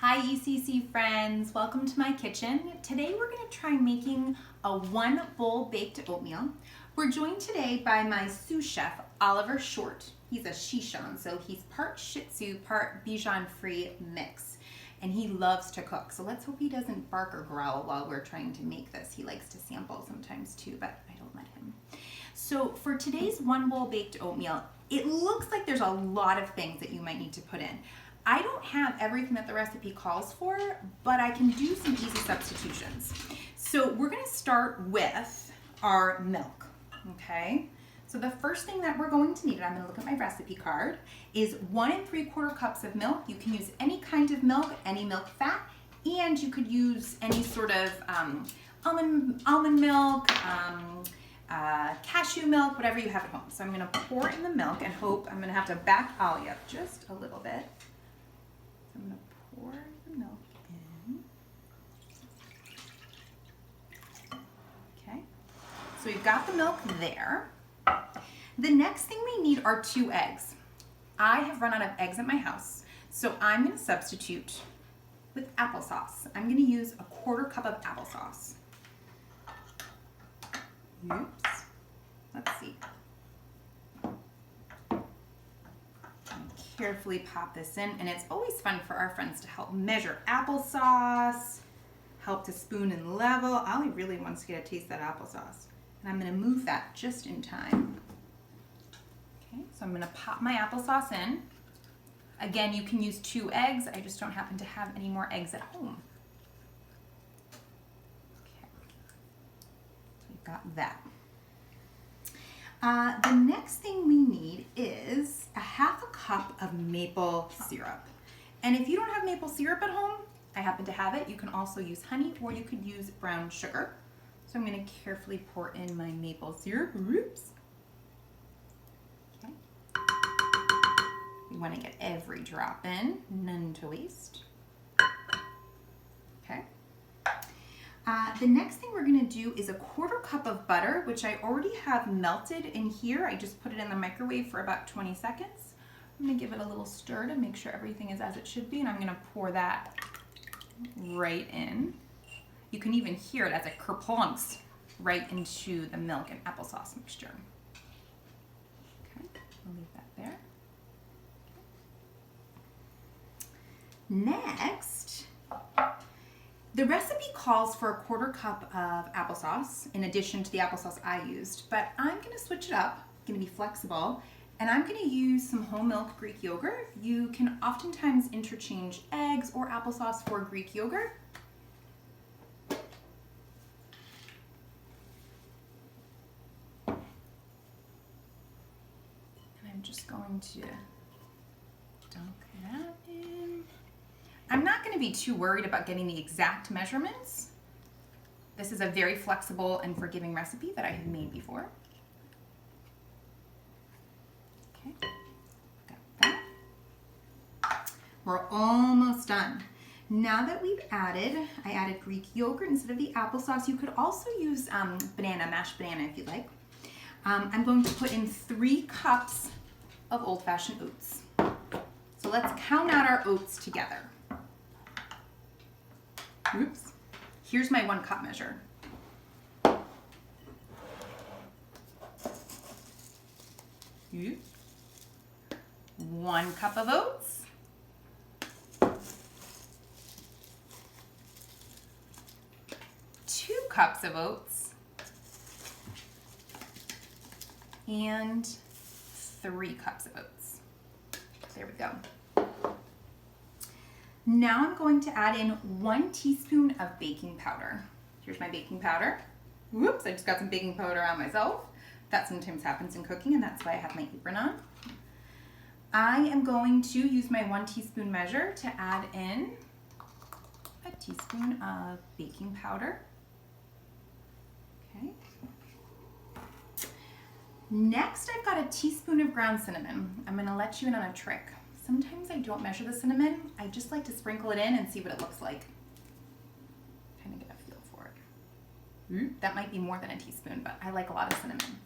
Hi ECC friends, welcome to my kitchen. Today we're going to try making a 1-bowl baked oatmeal. We're joined today by my sous chef, Oliver Short. He's a Shishan, so he's part Shih Tzu, part Bichon free mix. And he loves to cook, so let's hope he doesn't bark or growl while we're trying to make this. He likes to sample sometimes too, but I don't let him. So for today's 1-bowl baked oatmeal, it looks like there's a lot of things that you might need to put in. I don't have everything that the recipe calls for, but I can do some easy substitutions. So we're gonna start with our milk, okay? So the first thing that we're going to need, and I'm gonna look at my recipe card, is 1 3/4 cups of milk. You can use any kind of milk, any milk fat, and you could use any sort of almond milk, cashew milk, whatever you have at home. So I'm gonna pour in the milk and hope, I'm gonna have to back Ollie up just a little bit. I'm going to pour the milk in. Okay, so we've got the milk there. The next thing we need are 2 eggs. I have run out of eggs at my house, so I'm going to substitute with applesauce. I'm going to use a 1/4 cup of applesauce. Oops, let's see. Carefully pop this in, and it's always fun for our friends to help measure applesauce, help to spoon and level. Ollie really wants to get a taste of that applesauce, and I'm going to move that just in time. Okay, so I'm going to pop my applesauce in. Again, you can use 2 eggs. I just don't happen to have any more eggs at home. Okay, so we've got that. The next thing we need is a 1/2 cup of maple syrup. And if you don't have maple syrup at home, I happen to have it. You can also use honey, or you could use brown sugar. So I'm going to carefully pour in my maple syrup. Oops. Okay. You want to get every drop in, none to waste. Okay. The next thing we're going to do is a 1/4 cup of butter, which I already have melted in here. I just put it in the microwave for about 20 seconds. I'm going to give it a little stir to make sure everything is as it should be, and I'm going to pour that right in. You can even hear it as it kerplunks right into the milk and applesauce mixture. Okay, I'll leave that there. Next, the recipe calls for a 1/4 cup of applesauce in addition to the applesauce I used, but I'm going to switch it up. I'm going to be flexible, and I'm going to use some whole milk Greek yogurt. You can oftentimes interchange eggs or applesauce for Greek yogurt. And I'm just going to dunk that in. I'm not going to be too worried about getting the exact measurements. This is a very flexible and forgiving recipe that I have made before. Okay, got that. We're almost done. Now that we've I added Greek yogurt instead of the applesauce. You could also use mashed banana if you'd like. I'm going to put in 3 cups of old-fashioned oats. So let's count out our oats together. Oops. Here's my 1 cup measure. Oops. 1 cup of oats. 2 cups of oats. And 3 cups of oats. There we go. Now I'm going to add in 1 teaspoon of baking powder. Here's my baking powder. Whoops, I just got some baking powder on myself. That sometimes happens in cooking, and that's why I have my apron on. I am going to use my 1 teaspoon measure to add in a teaspoon of baking powder. Okay. Next, I've got a teaspoon of ground cinnamon. I'm going to let you in on a trick. Sometimes I don't measure the cinnamon. I just like to sprinkle it in and see what it looks like. Kind of get a feel for it. That might be more than a teaspoon, but I like a lot of cinnamon.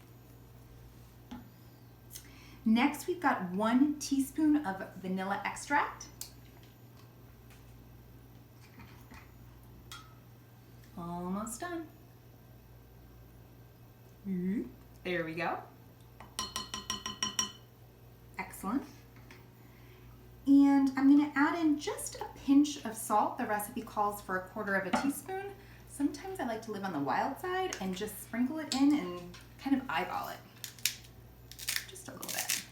Next, we've got 1 teaspoon of vanilla extract. almost done. There we go. Excellent. And I'm going to add in just a pinch of salt. The recipe calls for 1/4 of a teaspoon. Sometimes I like to live on the wild side and just sprinkle it in and kind of eyeball it. Just a little bit.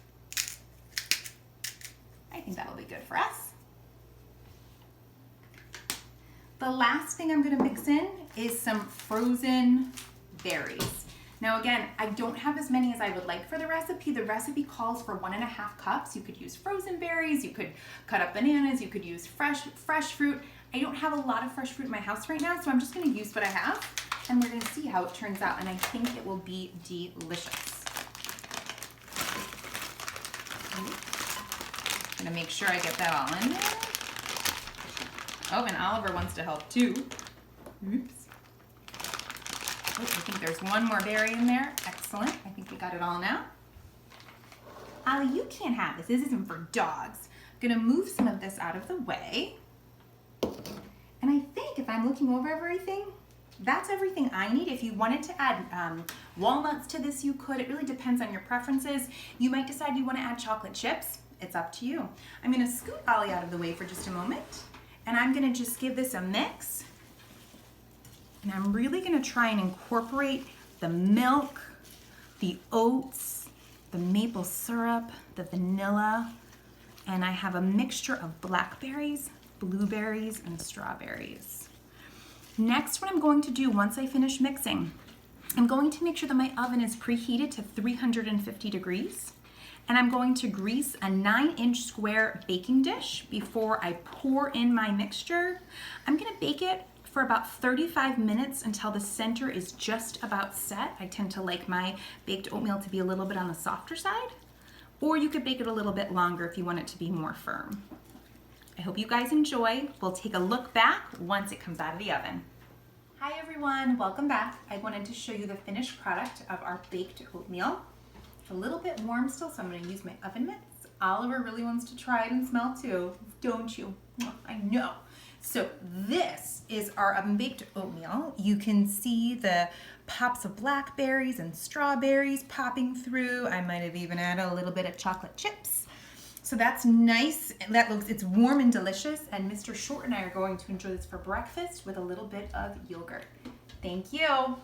I think that'll be good for us. The last thing I'm going to mix in is some frozen berries. Now again, I don't have as many as I would like for the recipe. The recipe calls for 1½ cups. You could use frozen berries, you could cut up bananas, you could use fresh fruit. I don't have a lot of fresh fruit in my house right now, so I'm just gonna use what I have, and we're gonna see how it turns out, and I think it will be delicious. I'm gonna make sure I get that all in there. Oh, and Oliver wants to help too. Oops. Oh, I think there's one more berry in there. Excellent. I think we got it all now. Ollie, you can't have this. This isn't for dogs. I'm gonna move some of this out of the way. And I think if I'm looking over everything, that's everything I need. If you wanted to add walnuts to this, you could. It really depends on your preferences. You might decide you want to add chocolate chips. It's up to you. I'm gonna scoot Ollie out of the way for just a moment, and I'm gonna just give this a mix. And I'm really gonna try and incorporate the milk, the oats, the maple syrup, the vanilla, and I have a mixture of blackberries, blueberries, and strawberries. Next, what I'm going to do once I finish mixing, I'm going to make sure that my oven is preheated to 350 degrees, and I'm going to grease a 9-inch square baking dish before I pour in my mixture. I'm gonna bake it for about 35 minutes until the center is just about set. I tend to like my baked oatmeal to be a little bit on the softer side, or you could bake it a little bit longer if you want it to be more firm. I hope you guys enjoy. We'll take a look back once it comes out of the oven. Hi everyone, welcome back. I wanted to show you the finished product of our baked oatmeal. It's a little bit warm still, so I'm gonna use my oven mitts. Oliver really wants to try it and smell too, don't you? I know. So this is our oven baked oatmeal. You can see the pops of blackberries and strawberries popping through. I might have even added a little bit of chocolate chips. So that's nice. It's warm and delicious, and Mr. Short and I are going to enjoy this for breakfast with a little bit of yogurt. Thank you.